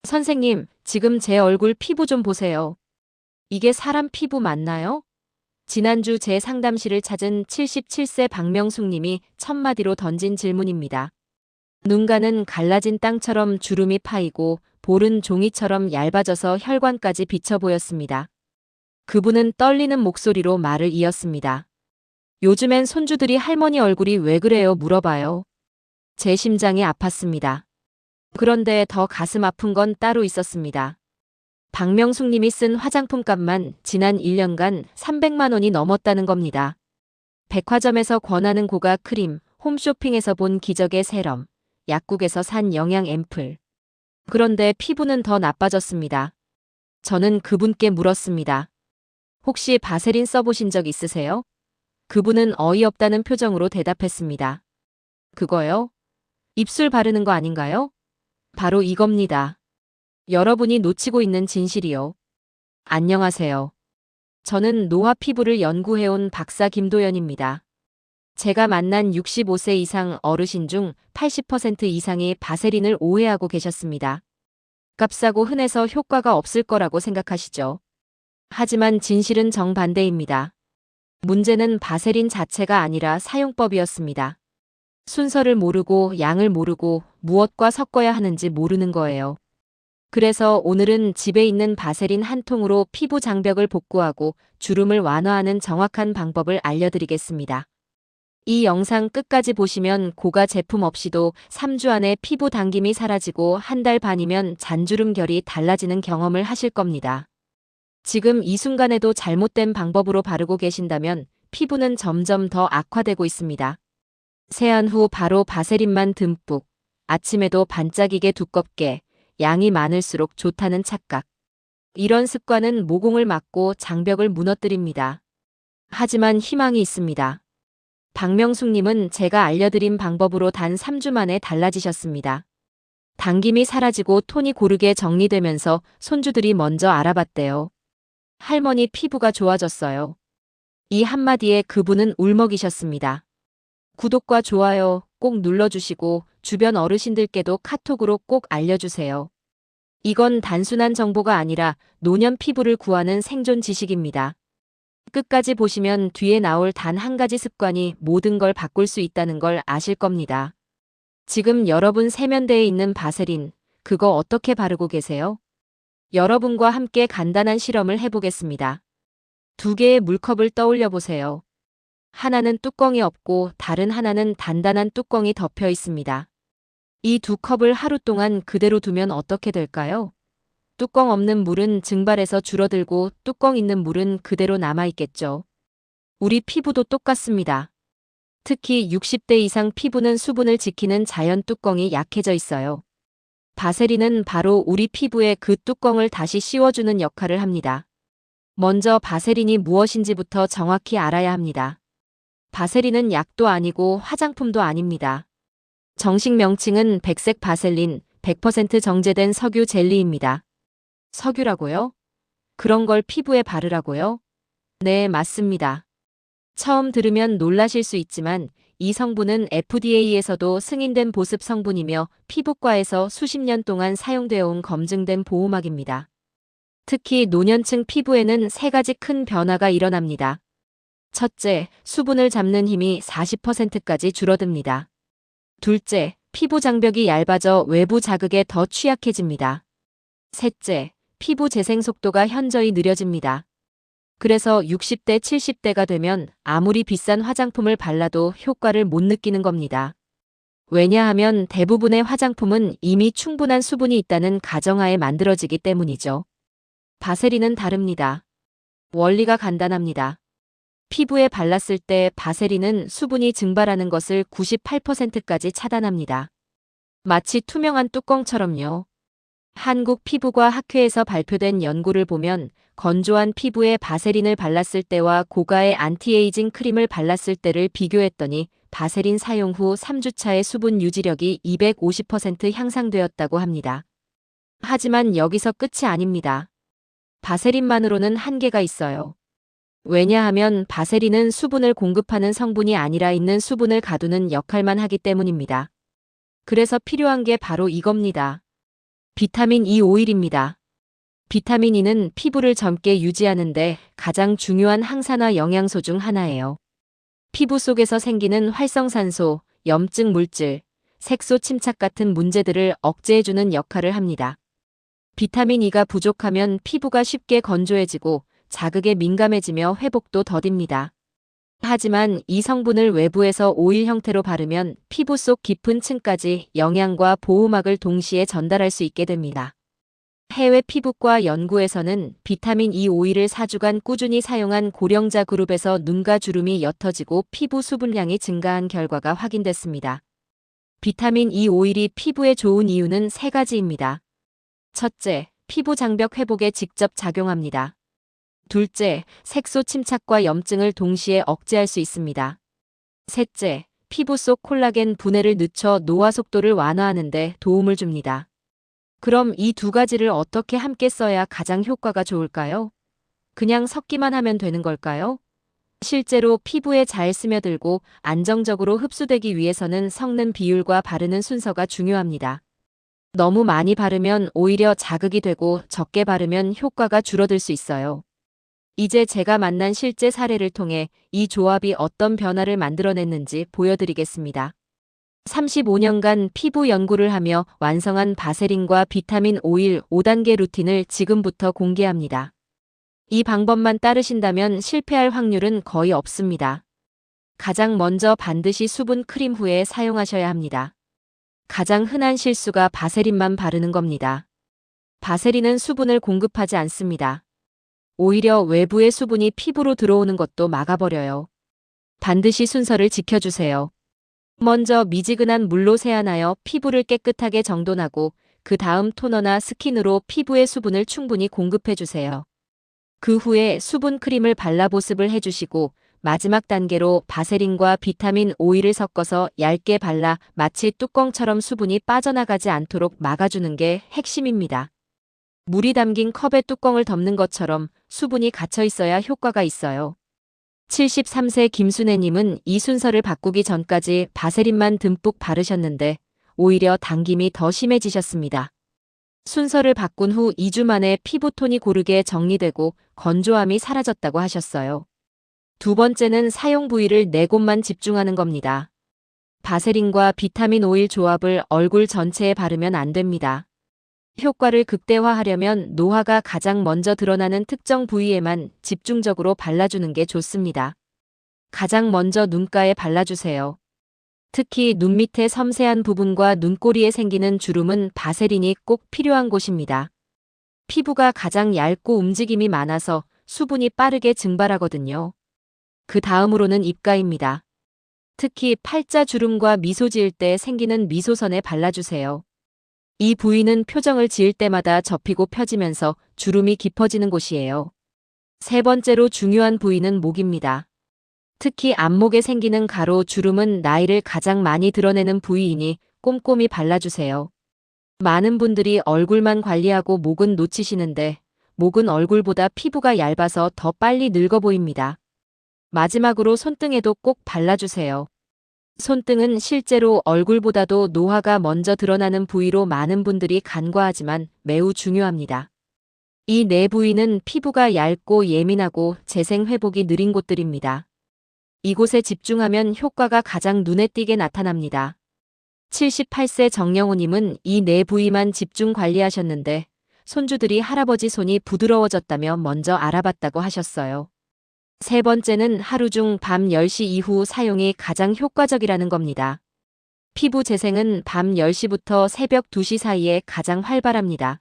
선생님, 지금 제 얼굴 피부 좀 보세요. 이게 사람 피부 맞나요? 지난주 제 상담실을 찾은 77세 박명숙 님이 첫마디로 던진 질문입니다. 눈가는 갈라진 땅처럼 주름이 파이고 볼은 종이처럼 얇아져서 혈관까지 비쳐 보였습니다. 그분은 떨리는 목소리로 말을 이었습니다. 요즘엔 손주들이 할머니 얼굴이 왜 그래요 물어봐요. 제 심장이 아팠습니다. 그런데 더 가슴 아픈 건 따로 있었습니다. 박명숙 님이 쓴 화장품 값만 지난 1년간 300만 원이 넘었다는 겁니다. 백화점에서 권하는 고가 크림, 홈쇼핑에서 본 기적의 세럼, 약국에서 산 영양 앰플. 그런데 피부는 더 나빠졌습니다. 저는 그분께 물었습니다. 혹시 바세린 써보신 적 있으세요? 그분은 어이없다는 표정으로 대답했습니다. 그거요? 입술 바르는 거 아닌가요? 바로 이겁니다. 여러분이 놓치고 있는 진실이요. 안녕하세요. 저는 노화 피부를 연구해온 박사 김도연입니다. 제가 만난 65세 이상 어르신 중 80% 이상이 바세린을 오해하고 계셨습니다. 값싸고 흔해서 효과가 없을 거라고 생각하시죠. 하지만 진실은 정반대입니다. 문제는 바세린 자체가 아니라 사용법이었습니다. 순서를 모르고 양을 모르고 무엇과 섞어야 하는지 모르는 거예요. 그래서 오늘은 집에 있는 바세린 한 통으로 피부 장벽을 복구하고 주름을 완화하는 정확한 방법을 알려드리겠습니다. 이 영상 끝까지 보시면 고가 제품 없이도 3주 안에 피부 당김이 사라지고 한 달 반이면 잔주름 결이 달라지는 경험을 하실 겁니다. 지금 이 순간에도 잘못된 방법으로 바르고 계신다면 피부는 점점 더 악화되고 있습니다. 세안 후 바로 바세린만 듬뿍, 아침에도 반짝이게 두껍게, 양이 많을수록 좋다는 착각. 이런 습관은 모공을 막고 장벽을 무너뜨립니다. 하지만 희망이 있습니다. 박명숙님은 제가 알려드린 방법으로 단 3주 만에 달라지셨습니다. 당김이 사라지고 톤이 고르게 정리되면서 손주들이 먼저 알아봤대요. 할머니 피부가 좋아졌어요. 이 한마디에 그분은 울먹이셨습니다. 구독과 좋아요 꼭 눌러주시고 주변 어르신들께도 카톡으로 꼭 알려주세요. 이건 단순한 정보가 아니라 노년 피부를 구하는 생존 지식입니다. 끝까지 보시면 뒤에 나올 단 한 가지 습관이 모든 걸 바꿀 수 있다는 걸 아실 겁니다. 지금 여러분 세면대에 있는 바세린, 그거 어떻게 바르고 계세요? 여러분과 함께 간단한 실험을 해보겠습니다. 두 개의 물컵을 떠올려 보세요. 하나는 뚜껑이 없고 다른 하나는 단단한 뚜껑이 덮여 있습니다. 이 두 컵을 하루 동안 그대로 두면 어떻게 될까요? 뚜껑 없는 물은 증발해서 줄어들고 뚜껑 있는 물은 그대로 남아있겠죠. 우리 피부도 똑같습니다. 특히 60대 이상 피부는 수분을 지키는 자연 뚜껑이 약해져 있어요. 바세린은 바로 우리 피부에 그 뚜껑을 다시 씌워주는 역할을 합니다. 먼저 바세린이 무엇인지부터 정확히 알아야 합니다. 바세린은 약도 아니고 화장품도 아닙니다. 정식 명칭은 백색 바셀린, 100% 정제된 석유 젤리입니다. 석유라고요? 그런 걸 피부에 바르라고요? 네, 맞습니다. 처음 들으면 놀라실 수 있지만 이 성분은 FDA에서도 승인된 보습 성분이며 피부과에서 수십 년 동안 사용되어 온 검증된 보호막입니다. 특히 노년층 피부에는 세 가지 큰 변화가 일어납니다. 첫째, 수분을 잡는 힘이 40%까지 줄어듭니다. 둘째, 피부 장벽이 얇아져 외부 자극에 더 취약해집니다. 셋째, 피부 재생 속도가 현저히 느려집니다. 그래서 60대, 70대가 되면 아무리 비싼 화장품을 발라도 효과를 못 느끼는 겁니다. 왜냐하면 대부분의 화장품은 이미 충분한 수분이 있다는 가정하에 만들어지기 때문이죠. 바세린은 다릅니다. 원리가 간단합니다. 피부에 발랐을 때 바세린은 수분이 증발하는 것을 98%까지 차단합니다. 마치 투명한 뚜껑처럼요. 한국피부과학회에서 발표된 연구를 보면 건조한 피부에 바세린을 발랐을 때와 고가의 안티에이징 크림을 발랐을 때를 비교했더니 바세린 사용 후 3주차의 수분 유지력이 250% 향상되었다고 합니다. 하지만 여기서 끝이 아닙니다. 바세린만으로는 한계가 있어요. 왜냐하면 바세린은 수분을 공급하는 성분이 아니라 있는 수분을 가두는 역할만 하기 때문입니다. 그래서 필요한 게 바로 이겁니다. 비타민 E 오일입니다. 비타민 E는 피부를 젊게 유지하는데 가장 중요한 항산화 영양소 중 하나예요. 피부 속에서 생기는 활성산소, 염증 물질, 색소 침착 같은 문제들을 억제해주는 역할을 합니다. 비타민 E가 부족하면 피부가 쉽게 건조해지고 자극에 민감해지며 회복도 더딥니다. 하지만 이 성분을 외부에서 오일 형태로 바르면 피부 속 깊은 층까지 영양과 보호막을 동시에 전달할 수 있게 됩니다. 해외 피부과 연구에서는 비타민 E 오일을 4주간 꾸준히 사용한 고령자 그룹에서 눈가 주름이 옅어지고 피부 수분량이 증가한 결과가 확인됐습니다. 비타민 E 오일이 피부에 좋은 이유는 세 가지입니다. 첫째, 피부 장벽 회복에 직접 작용합니다. 둘째, 색소 침착과 염증을 동시에 억제할 수 있습니다. 셋째, 피부 속 콜라겐 분해를 늦춰 노화 속도를 완화하는 데 도움을 줍니다. 그럼 이 두 가지를 어떻게 함께 써야 가장 효과가 좋을까요? 그냥 섞기만 하면 되는 걸까요? 실제로 피부에 잘 스며들고 안정적으로 흡수되기 위해서는 섞는 비율과 바르는 순서가 중요합니다. 너무 많이 바르면 오히려 자극이 되고 적게 바르면 효과가 줄어들 수 있어요. 이제 제가 만난 실제 사례를 통해 이 조합이 어떤 변화를 만들어냈는지 보여드리겠습니다. 35년간 피부 연구를 하며 완성한 바세린과 비타민 오일 5단계 루틴을 지금부터 공개합니다. 이 방법만 따르신다면 실패할 확률은 거의 없습니다. 가장 먼저 반드시 수분 크림 후에 사용하셔야 합니다. 가장 흔한 실수가 바세린만 바르는 겁니다. 바세린은 수분을 공급하지 않습니다. 오히려 외부의 수분이 피부로 들어오는 것도 막아버려요. 반드시 순서를 지켜주세요. 먼저 미지근한 물로 세안하여 피부를 깨끗하게 정돈하고 그 다음 토너나 스킨으로 피부에 수분을 충분히 공급해주세요. 그 후에 수분 크림을 발라 보습을 해주시고 마지막 단계로 바세린과 비타민 오일을 섞어서 얇게 발라 마치 뚜껑처럼 수분이 빠져나가지 않도록 막아주는 게 핵심입니다. 물이 담긴 컵에 뚜껑을 덮는 것처럼 수분이 갇혀 있어야 효과가 있어요. 73세 김순애님은 이 순서를 바꾸기 전까지 바세린만 듬뿍 바르셨는데 오히려 당김이 더 심해지셨습니다. 순서를 바꾼 후 2주 만에 피부톤이 고르게 정리되고 건조함이 사라졌다고 하셨어요. 두 번째는 사용 부위를 4곳만 집중하는 겁니다. 바세린과 비타민 오일 조합을 얼굴 전체에 바르면 안 됩니다. 효과를 극대화하려면 노화가 가장 먼저 드러나는 특정 부위에만 집중적으로 발라주는 게 좋습니다. 가장 먼저 눈가에 발라주세요. 특히 눈 밑의 섬세한 부분과 눈꼬리에 생기는 주름은 바세린이 꼭 필요한 곳입니다. 피부가 가장 얇고 움직임이 많아서 수분이 빠르게 증발하거든요. 그 다음으로는 입가입니다. 특히 팔자 주름과 미소 지을 때 생기는 미소선에 발라주세요. 이 부위는 표정을 지을 때마다 접히고 펴지면서 주름이 깊어지는 곳이에요. 세 번째로 중요한 부위는 목입니다. 특히 안목에 생기는 가로 주름은 나이를 가장 많이 드러내는 부위이니 꼼꼼히 발라주세요. 많은 분들이 얼굴만 관리하고 목은 놓치시는데 목은 얼굴보다 피부가 얇아서 더 빨리 늙어 보입니다. 마지막으로 손등에도 꼭 발라주세요. 손등은 실제로 얼굴보다도 노화가 먼저 드러나는 부위로 많은 분들이 간과하지만 매우 중요합니다. 이 네 부위는 피부가 얇고 예민하고 재생 회복이 느린 곳들입니다. 이곳에 집중하면 효과가 가장 눈에 띄게 나타납니다. 78세 정영호님은 이 네 부위만 집중 관리하셨는데 손주들이 할아버지 손이 부드러워졌다며 먼저 알아봤다고 하셨어요. 세 번째는 하루 중 밤 10시 이후 사용이 가장 효과적이라는 겁니다. 피부 재생은 밤 10시부터 새벽 2시 사이에 가장 활발합니다.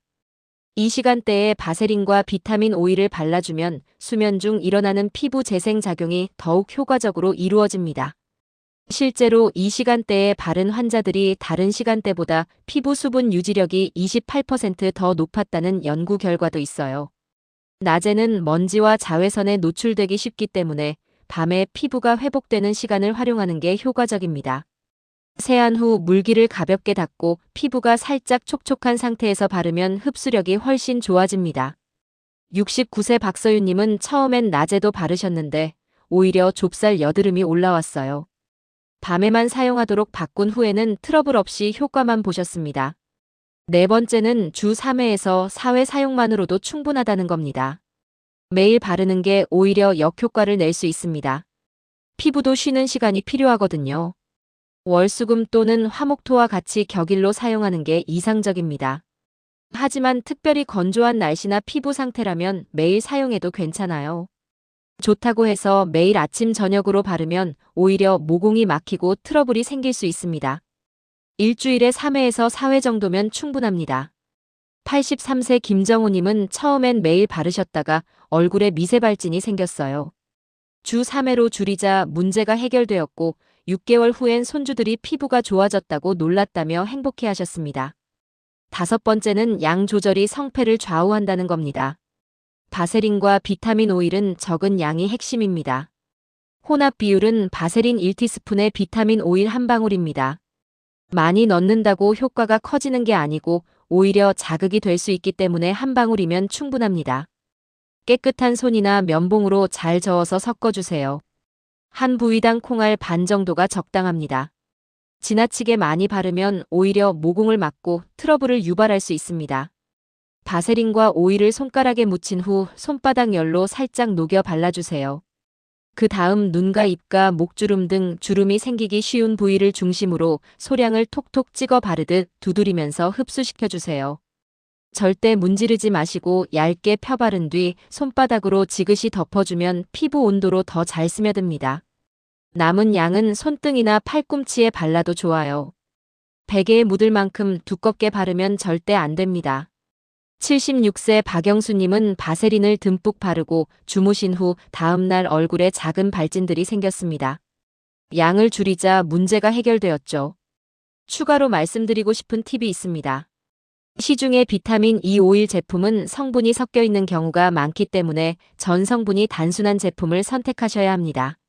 이 시간대에 바세린과 비타민 오일을 발라주면 수면 중 일어나는 피부 재생 작용이 더욱 효과적으로 이루어집니다. 실제로 이 시간대에 바른 환자들이 다른 시간대보다 피부 수분 유지력이 28% 더 높았다는 연구 결과도 있어요. 낮에는 먼지와 자외선에 노출되기 쉽기 때문에 밤에 피부가 회복되는 시간을 활용하는 게 효과적입니다. 세안 후 물기를 가볍게 닦고 피부가 살짝 촉촉한 상태에서 바르면 흡수력이 훨씬 좋아집니다. 69세 박서윤님은 처음엔 낮에도 바르셨는데 오히려 좁쌀 여드름이 올라왔어요. 밤에만 사용하도록 바꾼 후에는 트러블 없이 효과만 보셨습니다. 네 번째는 주 3회에서 4회 사용만으로도 충분하다는 겁니다. 매일 바르는 게 오히려 역효과를 낼 수 있습니다. 피부도 쉬는 시간이 필요하거든요. 월수금 또는 화목토와 같이 격일로 사용하는 게 이상적입니다. 하지만 특별히 건조한 날씨나 피부 상태라면 매일 사용해도 괜찮아요. 좋다고 해서 매일 아침 저녁으로 바르면 오히려 모공이 막히고 트러블이 생길 수 있습니다. 일주일에 3회에서 4회 정도면 충분합니다. 83세 김정우님은 처음엔 매일 바르셨다가 얼굴에 미세발진이 생겼어요. 주 3회로 줄이자 문제가 해결되었고 6개월 후엔 손주들이 피부가 좋아졌다고 놀랐다며 행복해하셨습니다. 다섯 번째는 양 조절이 성패를 좌우한다는 겁니다. 바세린과 비타민 오일은 적은 양이 핵심입니다. 혼합 비율은 바세린 1티스푼에 비타민 오일 1방울입니다. 많이 넣는다고 효과가 커지는 게 아니고 오히려 자극이 될 수 있기 때문에 1방울이면 충분합니다. 깨끗한 손이나 면봉으로 잘 저어서 섞어주세요. 한 부위당 콩알 반 정도가 적당합니다. 지나치게 많이 바르면 오히려 모공을 막고 트러블을 유발할 수 있습니다. 바세린과 오일을 손가락에 묻힌 후 손바닥 열로 살짝 녹여 발라주세요. 그 다음 눈과 입과 목주름 등 주름이 생기기 쉬운 부위를 중심으로 소량을 톡톡 찍어 바르듯 두드리면서 흡수시켜주세요. 절대 문지르지 마시고 얇게 펴 바른 뒤 손바닥으로 지그시 덮어주면 피부 온도로 더 잘 스며듭니다. 남은 양은 손등이나 팔꿈치에 발라도 좋아요. 베개에 묻을 만큼 두껍게 바르면 절대 안 됩니다. 76세 박영수님은 바세린을 듬뿍 바르고 주무신 후 다음날 얼굴에 작은 발진들이 생겼습니다. 양을 줄이자 문제가 해결되었죠. 추가로 말씀드리고 싶은 팁이 있습니다. 시중에 비타민 E 오일 제품은 성분이 섞여 있는 경우가 많기 때문에 전 성분이 단순한 제품을 선택하셔야 합니다.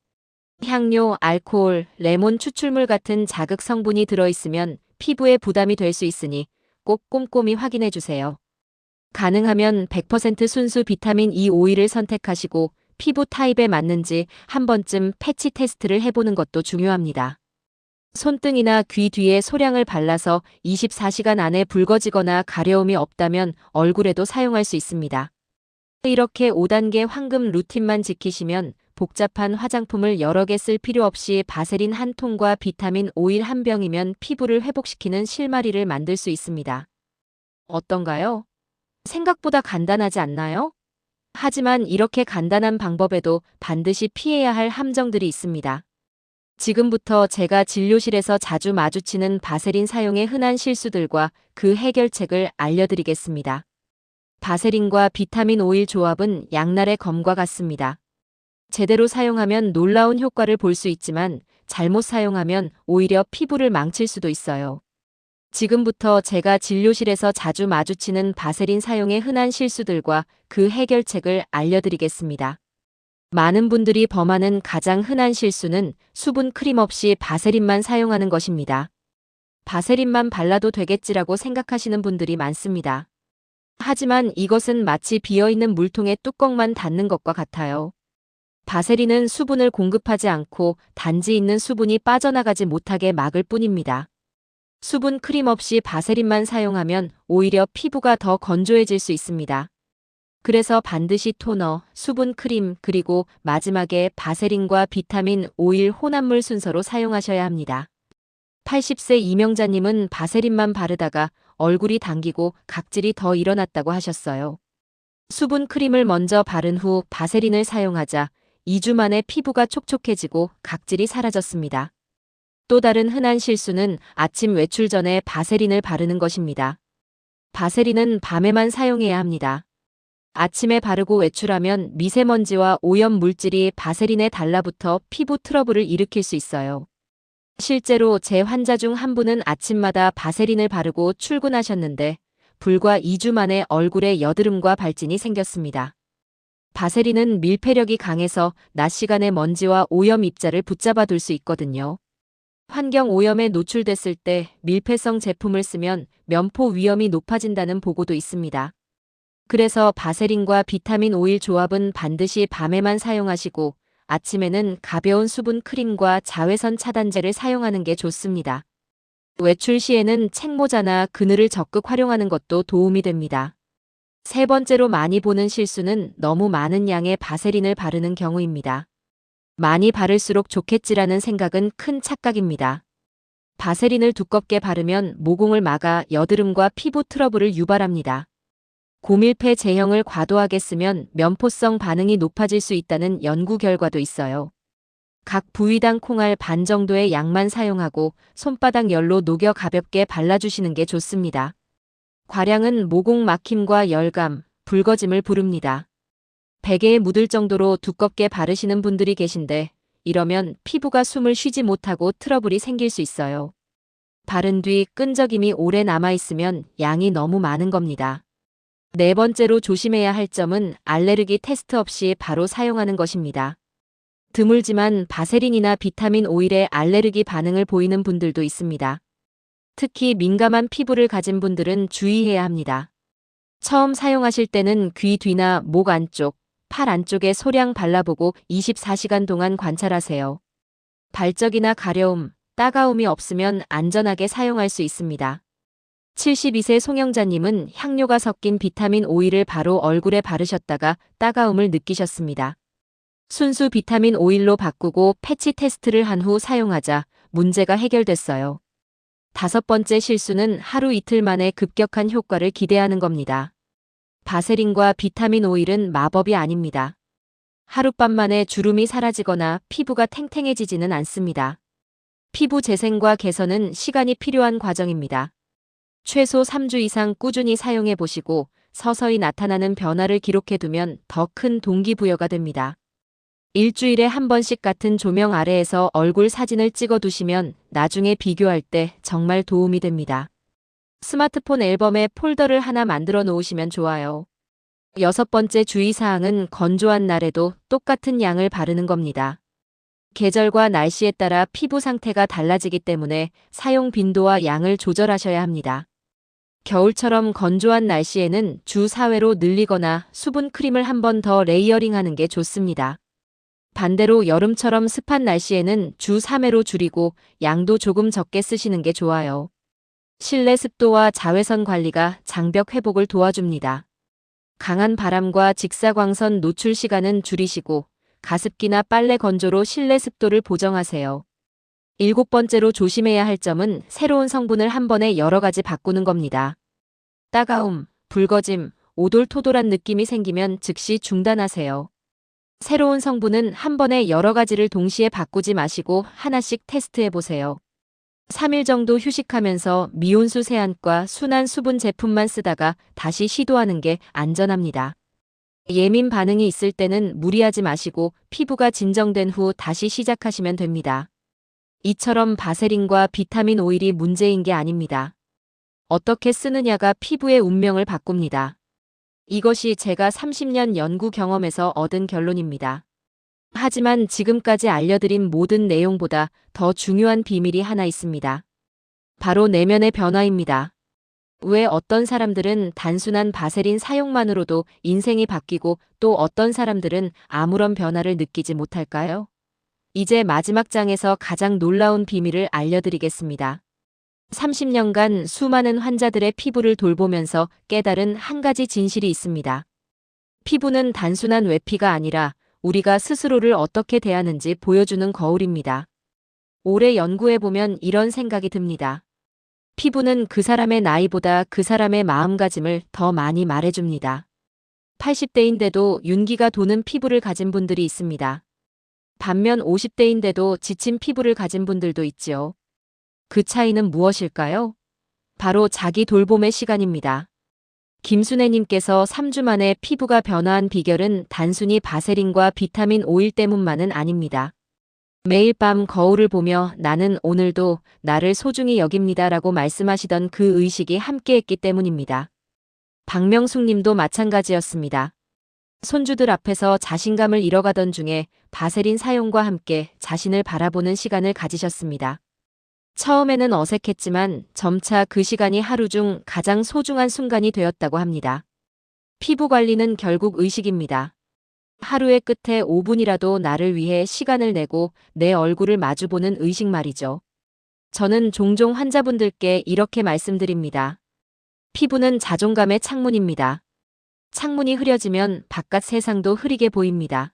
향료, 알코올, 레몬 추출물 같은 자극 성분이 들어있으면 피부에 부담이 될 수 있으니 꼭 꼼꼼히 확인해 주세요. 가능하면 100% 순수 비타민 E 오일을 선택하시고 피부 타입에 맞는지 한 번쯤 패치 테스트를 해보는 것도 중요합니다. 손등이나 귀 뒤에 소량을 발라서 24시간 안에 붉어지거나 가려움이 없다면 얼굴에도 사용할 수 있습니다. 이렇게 5단계 황금 루틴만 지키시면 복잡한 화장품을 여러 개 쓸 필요 없이 바세린 한 통과 비타민 오일 한 병이면 피부를 회복시키는 실마리를 만들 수 있습니다. 어떤가요? 생각보다 간단하지 않나요? 하지만 이렇게 간단한 방법에도 반드시 피해야 할 함정들이 있습니다. 지금부터 제가 진료실에서 자주 마주치는 바세린 사용의 흔한 실수들과 그 해결책을 알려드리겠습니다. 바세린과 비타민 오일 조합은 양날의 검과 같습니다. 제대로 사용하면 놀라운 효과를 볼 수 있지만 잘못 사용하면 오히려 피부를 망칠 수도 있어요. 지금부터 제가 진료실에서 자주 마주치는 바세린 사용의 흔한 실수들과 그 해결책을 알려드리겠습니다. 많은 분들이 범하는 가장 흔한 실수는 수분 크림 없이 바세린만 사용하는 것입니다. 바세린만 발라도 되겠지라고 생각하시는 분들이 많습니다. 하지만 이것은 마치 비어있는 물통의 뚜껑만 닫는 것과 같아요. 바세린은 수분을 공급하지 않고 단지 있는 수분이 빠져나가지 못하게 막을 뿐입니다. 수분 크림 없이 바세린만 사용하면 오히려 피부가 더 건조해질 수 있습니다. 그래서 반드시 토너, 수분 크림, 그리고 마지막에 바세린과 비타민 오일 혼합물 순서로 사용하셔야 합니다. 80세 이명자님은 바세린만 바르다가 얼굴이 당기고 각질이 더 일어났다고 하셨어요. 수분 크림을 먼저 바른 후 바세린을 사용하자 2주 만에 피부가 촉촉해지고 각질이 사라졌습니다. 또 다른 흔한 실수는 아침 외출 전에 바세린을 바르는 것입니다. 바세린은 밤에만 사용해야 합니다. 아침에 바르고 외출하면 미세먼지와 오염 물질이 바세린에 달라붙어 피부 트러블을 일으킬 수 있어요. 실제로 제 환자 중 한 분은 아침마다 바세린을 바르고 출근하셨는데 불과 2주 만에 얼굴에 여드름과 발진이 생겼습니다. 바세린은 밀폐력이 강해서 낮 시간에 먼지와 오염 입자를 붙잡아 둘 수 있거든요. 환경 오염에 노출됐을 때 밀폐성 제품을 쓰면 면포 위험이 높아진다는 보고도 있습니다. 그래서 바세린과 비타민 오일 조합은 반드시 밤에만 사용하시고 아침에는 가벼운 수분 크림과 자외선 차단제를 사용하는 게 좋습니다. 외출 시에는 책모자나 그늘을 적극 활용하는 것도 도움이 됩니다. 세 번째로 많이 보는 실수는 너무 많은 양의 바세린을 바르는 경우입니다. 많이 바를수록 좋겠지라는 생각은 큰 착각입니다. 바세린을 두껍게 바르면 모공을 막아 여드름과 피부 트러블을 유발합니다. 고밀폐 제형을 과도하게 쓰면 면포성 반응이 높아질 수 있다는 연구 결과도 있어요. 각 부위당 콩알 반 정도의 양만 사용하고 손바닥 열로 녹여 가볍게 발라주시는 게 좋습니다. 과량은 모공 막힘과 열감, 붉어짐을 부릅니다. 베개에 묻을 정도로 두껍게 바르시는 분들이 계신데 이러면 피부가 숨을 쉬지 못하고 트러블이 생길 수 있어요. 바른 뒤 끈적임이 오래 남아있으면 양이 너무 많은 겁니다. 네 번째로 조심해야 할 점은 알레르기 테스트 없이 바로 사용하는 것입니다. 드물지만 바세린이나 비타민 오일에 알레르기 반응을 보이는 분들도 있습니다. 특히 민감한 피부를 가진 분들은 주의해야 합니다. 처음 사용하실 때는 귀 뒤나 목 안쪽, 팔 안쪽에 소량 발라보고 24시간 동안 관찰하세요. 발적이나 가려움, 따가움이 없으면 안전하게 사용할 수 있습니다. 72세 송영자님은 향료가 섞인 비타민 오일을 바로 얼굴에 바르셨다가 따가움을 느끼셨습니다. 순수 비타민 오일로 바꾸고 패치 테스트를 한 후 사용하자 문제가 해결됐어요. 다섯 번째 실수는 하루 이틀 만에 급격한 효과를 기대하는 겁니다. 바세린과 비타민 오일은 마법이 아닙니다. 하룻밤 만에 주름이 사라지거나 피부가 탱탱해지지는 않습니다. 피부 재생과 개선은 시간이 필요한 과정입니다. 최소 3주 이상 꾸준히 사용해 보시고 서서히 나타나는 변화를 기록해 두면 더 큰 동기부여가 됩니다. 일주일에 한 번씩 같은 조명 아래에서 얼굴 사진을 찍어 두시면 나중에 비교할 때 정말 도움이 됩니다. 스마트폰 앨범에 폴더를 하나 만들어 놓으시면 좋아요. 여섯 번째 주의사항은 건조한 날에도 똑같은 양을 바르는 겁니다. 계절과 날씨에 따라 피부 상태가 달라지기 때문에 사용 빈도와 양을 조절하셔야 합니다. 겨울처럼 건조한 날씨에는 주 4회로 늘리거나 수분 크림을 한 번 더 레이어링하는 게 좋습니다. 반대로 여름처럼 습한 날씨에는 주 3회로 줄이고 양도 조금 적게 쓰시는 게 좋아요. 실내 습도와 자외선 관리가 장벽 회복을 도와줍니다. 강한 바람과 직사광선 노출 시간은 줄이시고 가습기나 빨래 건조로 실내 습도를 보정하세요. 일곱 번째로 조심해야 할 점은 새로운 성분을 한 번에 여러 가지 바꾸는 겁니다. 따가움, 붉어짐, 오돌토돌한 느낌이 생기면 즉시 중단하세요. 새로운 성분은 한 번에 여러 가지를 동시에 바꾸지 마시고 하나씩 테스트해 보세요. 3일 정도 휴식하면서 미온수 세안과 순한 수분 제품만 쓰다가 다시 시도하는 게 안전합니다. 예민 반응이 있을 때는 무리하지 마시고 피부가 진정된 후 다시 시작하시면 됩니다. 이처럼 바세린과 비타민 오일이 문제인 게 아닙니다. 어떻게 쓰느냐가 피부의 운명을 바꿉니다. 이것이 제가 30년 연구 경험에서 얻은 결론입니다. 하지만 지금까지 알려드린 모든 내용보다 더 중요한 비밀이 하나 있습니다. 바로 내면의 변화입니다. 왜 어떤 사람들은 단순한 바세린 사용만으로도 인생이 바뀌고 또 어떤 사람들은 아무런 변화를 느끼지 못할까요? 이제 마지막 장에서 가장 놀라운 비밀을 알려드리겠습니다. 30년간 수많은 환자들의 피부를 돌보면서 깨달은 한 가지 진실이 있습니다. 피부는 단순한 외피가 아니라 우리가 스스로를 어떻게 대하는지 보여주는 거울입니다. 오래 연구해보면 이런 생각이 듭니다. 피부는 그 사람의 나이보다 그 사람의 마음가짐을 더 많이 말해줍니다. 80대인데도 윤기가 도는 피부를 가진 분들이 있습니다. 반면 50대인데도 지친 피부를 가진 분들도 있지요. 그 차이는 무엇일까요? 바로 자기 돌봄의 시간입니다. 김순애님께서 3주 만에 피부가 변화한 비결은 단순히 바세린과 비타민 오일 때문만은 아닙니다. 매일 밤 거울을 보며 나는 오늘도 나를 소중히 여깁니다 라고 말씀하시던 그 의식이 함께했기 때문입니다. 박명숙 님도 마찬가지였습니다. 손주들 앞에서 자신감을 잃어가던 중에 바세린 사용과 함께 자신을 바라보는 시간을 가지셨습니다. 처음에는 어색했지만 점차 그 시간이 하루 중 가장 소중한 순간이 되었다고 합니다. 피부 관리는 결국 의식입니다. 하루의 끝에 5분이라도 나를 위해 시간을 내고 내 얼굴을 마주보는 의식 말이죠. 저는 종종 환자분들께 이렇게 말씀드립니다. 피부는 자존감의 창문입니다. 창문이 흐려지면 바깥 세상도 흐리게 보입니다.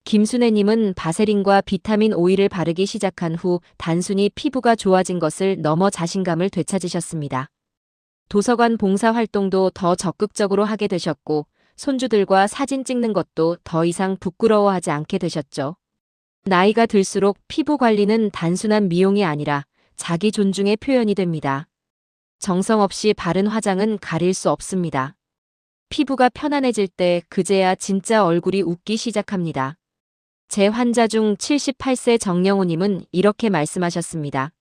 김순애님은 바세린과 비타민 오일을 바르기 시작한 후 단순히 피부가 좋아진 것을 넘어 자신감을 되찾으셨습니다. 도서관 봉사 활동도 더 적극적으로 하게 되셨고, 손주들과 사진 찍는 것도 더 이상 부끄러워하지 않게 되셨죠. 나이가 들수록 피부 관리는 단순한 미용이 아니라 자기 존중의 표현이 됩니다. 정성 없이 바른 화장은 가릴 수 없습니다. 피부가 편안해질 때 그제야 진짜 얼굴이 웃기 시작합니다. 제 환자 중 78세 정영호님은 이렇게 말씀하셨습니다.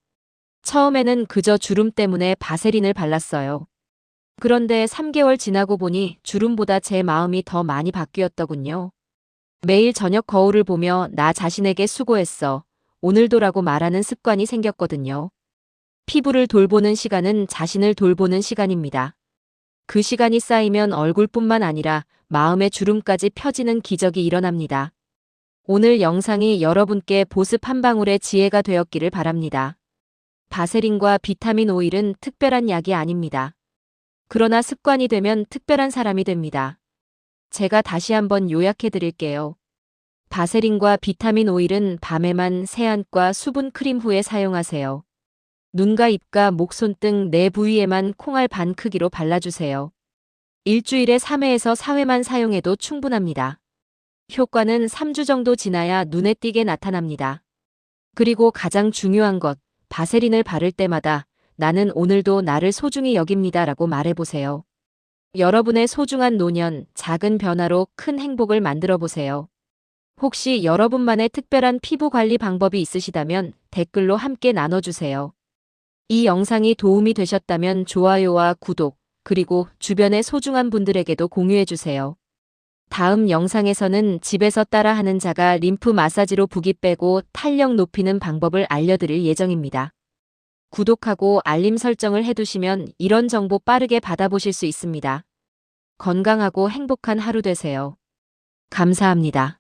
처음에는 그저 주름 때문에 바세린을 발랐어요. 그런데 3개월 지나고 보니 주름보다 제 마음이 더 많이 바뀌었더군요. 매일 저녁 거울을 보며 나 자신에게 수고했어. 오늘도라고 말하는 습관이 생겼거든요. 피부를 돌보는 시간은 자신을 돌보는 시간입니다. 그 시간이 쌓이면 얼굴뿐만 아니라 마음의 주름까지 펴지는 기적이 일어납니다. 오늘 영상이 여러분께 보습 한 방울의 지혜가 되었기를 바랍니다. 바세린과 비타민 오일은 특별한 약이 아닙니다. 그러나 습관이 되면 특별한 사람이 됩니다. 제가 다시 한번 요약해 드릴게요. 바세린과 비타민 오일은 밤에만 세안과 수분 크림 후에 사용하세요. 눈과 입과 목, 손 등 내 부위에만 콩알 반 크기로 발라주세요. 일주일에 3회에서 4회만 사용해도 충분합니다. 효과는 3주 정도 지나야 눈에 띄게 나타납니다. 그리고 가장 중요한 것, 바세린을 바를 때마다 나는 오늘도 나를 소중히 여깁니다 라고 말해보세요. 여러분의 소중한 노년, 작은 변화로 큰 행복을 만들어 보세요. 혹시 여러분만의 특별한 피부 관리 방법이 있으시다면 댓글로 함께 나눠주세요. 이 영상이 도움이 되셨다면 좋아요와 구독, 그리고 주변의 소중한 분들에게도 공유해주세요. 다음 영상에서는 집에서 따라하는 자가 림프 마사지로 붓기 빼고 탄력 높이는 방법을 알려드릴 예정입니다. 구독하고 알림 설정을 해두시면 이런 정보 빠르게 받아보실 수 있습니다. 건강하고 행복한 하루 되세요. 감사합니다.